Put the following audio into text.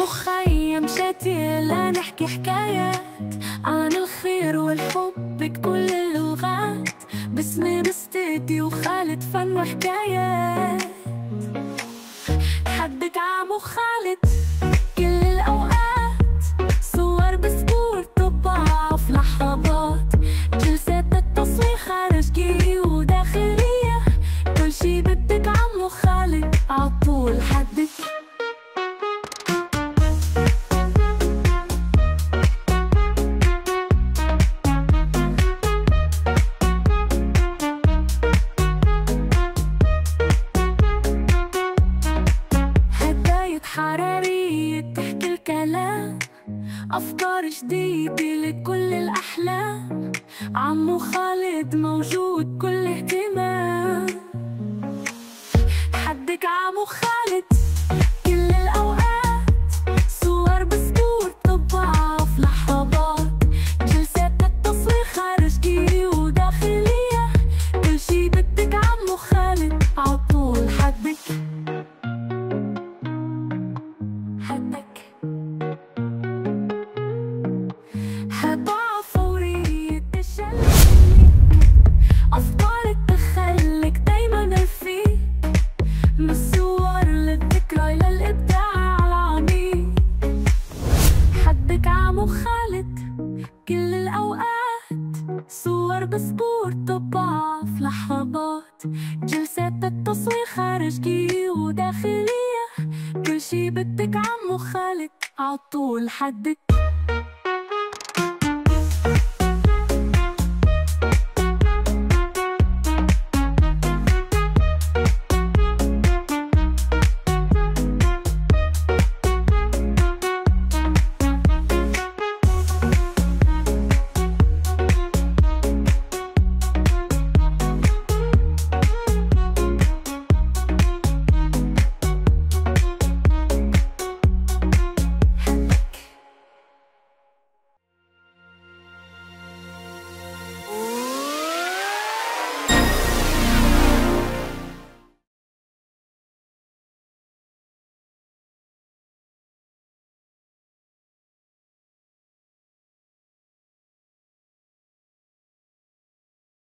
مخيم شاتي لنحكي حكايات عن الخير والحب بكل اللغات، باسمي باستديو خالد فن وحكايات. حدك عمو خالد كل الأوقات، صور بسبور طباعة في لحظات، جلسات التصوير خارجية وداخلية، كل شي بدك عمو خالد عطول حدك. حرارية تحكي الكلام، أفكار جديدة لكل الأحلام، عمو خالد موجود كل اهتمام. حدك عمو خالد كل الأوقات، صور بسطور طباعة في لحظات، جلسات التصوير خارجية وداخلية، كل شي بدك عمو خالد عطول حدك. هباعة فورية تشلك، أفكار تدخلك دايما رفيق، من الصور للذكرى للإبداع العميق. حدك عمو خالد كل الأوقات، صور بسبور طباعة في لحظات، جلسات التصوير خارجية وداخلية، كل شي بدك عمو خالد عطول حدك.